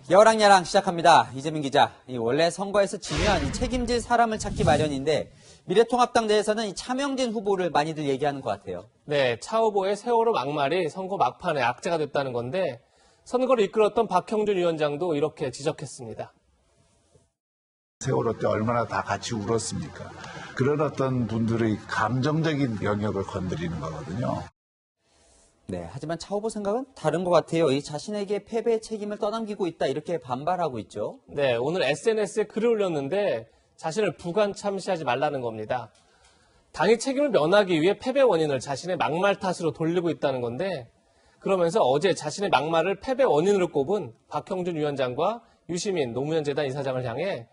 여랑야랑 시작합니다. 이재민 기자. 원래 선거에서 지면 책임질 사람을 찾기 마련인데 미래통합당 내에서는 차명진 후보를 많이들 얘기하는 것 같아요. 네, 차 후보의 세월호 막말이 선거 막판에 악재가 됐다는 건데 선거를 이끌었던 박형준 위원장도 이렇게 지적했습니다. 세월호 때 얼마나 다 같이 울었습니까? 그런 어떤 분들의 감정적인 영역을 건드리는 거거든요. 네, 하지만 차 후보 생각은 다른 것 같아요. 자신에게 패배의 책임을 떠넘기고 있다 이렇게 반발하고 있죠. 네, 오늘 SNS에 글을 올렸는데 자신을 부관 참시하지 말라는 겁니다. 당이 책임을 면하기 위해 패배 원인을 자신의 막말 탓으로 돌리고 있다는 건데 그러면서 어제 자신의 막말을 패배 원인으로 꼽은 박형준 위원장과 유시민 노무현 재단 이사장을 향해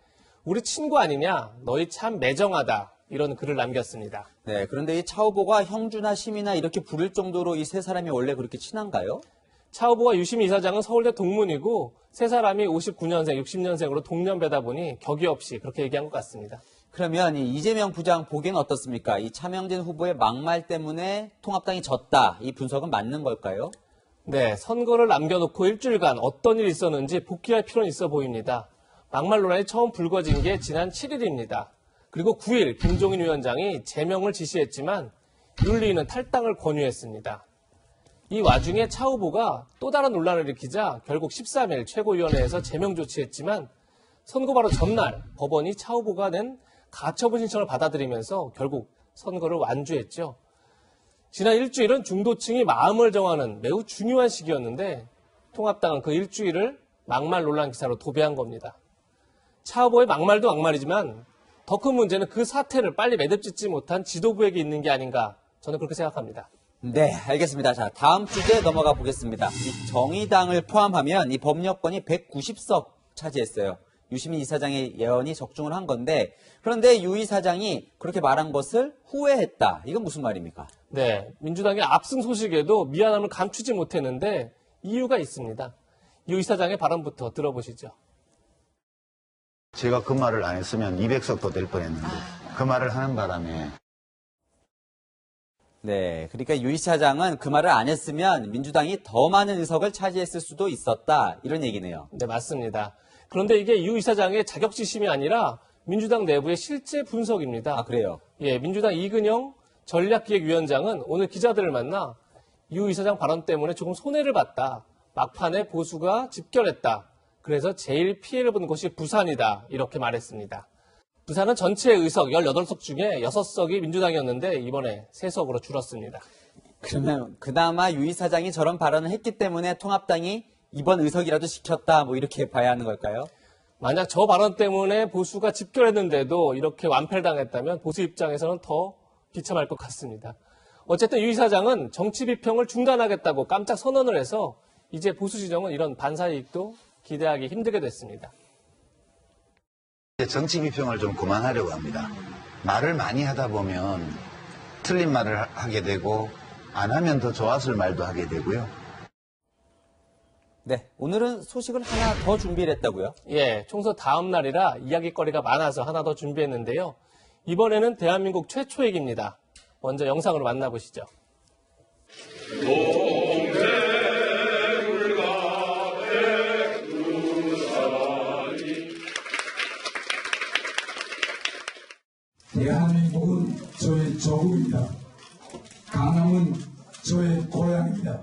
우리 친구 아니냐, 너희 참 매정하다 이런 글을 남겼습니다. 네, 그런데 이 차 후보가 형준아, 시민아 이렇게 부를 정도로 이 세 사람이 원래 그렇게 친한가요? 차 후보와 유시민 이사장은 서울대 동문이고 세 사람이 59년생, 60년생으로 동년배다 보니 격이 없이 그렇게 얘기한 것 같습니다. 그러면 이재명 부장 보기엔 어떻습니까? 이 차명진 후보의 막말 때문에 통합당이 졌다. 이 분석은 맞는 걸까요? 네, 선거를 남겨놓고 일주일간 어떤 일이 있었는지 복귀할 필요는 있어 보입니다. 막말 논란이 처음 불거진 게 지난 7일입니다. 그리고 9일 김종인 위원장이 제명을 지시했지만 윤리위는 탈당을 권유했습니다. 이 와중에 차 후보가 또 다른 논란을 일으키자 결국 13일 최고위원회에서 제명 조치했지만 선거 바로 전날 법원이 차 후보가 낸 가처분 신청을 받아들이면서 결국 선거를 완주했죠. 지난 일주일은 중도층이 마음을 정하는 매우 중요한 시기였는데 통합당은 그 일주일을 막말 논란 기사로 도배한 겁니다. 차 후보의 막말도 막말이지만 더 큰 문제는 그 사태를 빨리 매듭짓지 못한 지도부에게 있는 게 아닌가 저는 그렇게 생각합니다. 네, 알겠습니다. 자, 다음 주제 넘어가 보겠습니다. 이 정의당을 포함하면 이 법여권이 190석 차지했어요. 유시민 이사장의 예언이 적중을 한 건데 그런데 유 이사장이 그렇게 말한 것을 후회했다. 이건 무슨 말입니까? 네, 민주당의 압승 소식에도 미안함을 감추지 못했는데 이유가 있습니다. 유 이사장의 발언부터 들어보시죠. 제가 그 말을 안 했으면 200석도 될 뻔했는데 그 말을 하는 바람에 네, 그러니까 유 이사장은 그 말을 안 했으면 민주당이 더 많은 의석을 차지했을 수도 있었다. 이런 얘기네요. 네, 맞습니다. 그런데 이게 유 이사장의 자격지심이 아니라 민주당 내부의 실제 분석입니다. 아, 그래요? 예, 민주당 이근영 전략기획위원장은 오늘 기자들을 만나 유 이사장 발언 때문에 조금 손해를 봤다. 막판에 보수가 집결했다. 그래서 제일 피해를 본 곳이 부산이다. 이렇게 말했습니다. 부산은 전체 의석 18석 중에 6석이 민주당이었는데 이번에 3석으로 줄었습니다. 그러면 그나마 유 이사장이 저런 발언을 했기 때문에 통합당이 이번 의석이라도 지켰다. 뭐 이렇게 봐야 하는 걸까요? 만약 저 발언 때문에 보수가 집결했는데도 이렇게 완패를 당했다면 보수 입장에서는 더 비참할 것 같습니다. 어쨌든 유 이사장은 정치 비평을 중단하겠다고 깜짝 선언을 해서 이제 보수 진영은 이런 반사이익도 기대하기 힘들게 됐습니다. 정치 비평을 좀 그만하려고 합니다. 말을 많이 하다 보면 틀린 말을 하게 되고 안 하면 더 좋았을 말도 하게 되고요. 네, 오늘은 소식을 하나 더 준비를 했다고요? 예, 총선 다음 날이라 이야기거리가 많아서 하나 더 준비했는데요. 이번에는 대한민국 최초 얘기입니다. 먼저 영상으로 만나보시죠. 대한민국은 저의 조국입니다. 강남은 저의 고향입니다.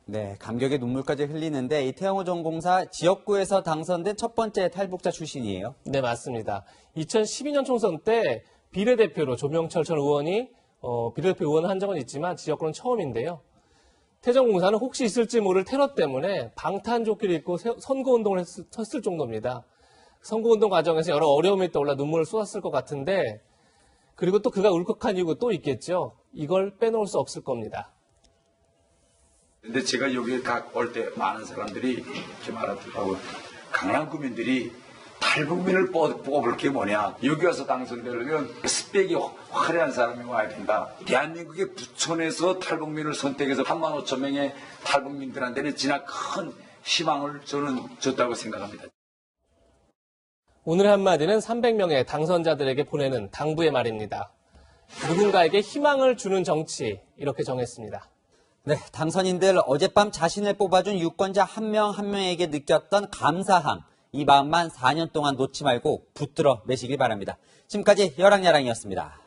네, 감격의 눈물까지 흘리는데 이 태영호 전공사 지역구에서 당선된 첫 번째 탈북자 출신이에요. 네, 맞습니다. 2012년 총선 때 비례대표로 조명철 전 의원이 비례대표 의원을 한 적은 있지만 지역구는 처음인데요. 태전공사는 혹시 있을지 모를 테러 때문에 방탄조끼를 입고 선거운동을 했을 정도입니다. 선거운동 과정에서 여러 어려움이 떠올라 눈물을 쏟았을 것 같은데 그리고 또 그가 울컥한 이유가 또 있겠죠. 이걸 빼놓을 수 없을 겁니다. 근데 제가 여기 올 때 많은 사람들이 이렇게 말하더라고요. 강남 구민들이 탈북민을 뽑을 게 뭐냐. 여기 와서 당선되려면 스펙이 화려한 사람이 와야 된다. 대한민국의 부천에서 탈북민을 선택해서 3만 5천 명의 탈북민들한테는 진짜 큰 희망을 저는 줬다고 생각합니다. 오늘의 한마디는 300명의 당선자들에게 보내는 당부의 말입니다. 누군가에게 희망을 주는 정치, 이렇게 정했습니다. 네, 당선인들 어젯밤 자신을 뽑아준 유권자 한 명 한 명에게 느꼈던 감사함, 이 마음만 4년 동안 놓지 말고 붙들어 매시길 바랍니다. 지금까지 여랑야랑이었습니다.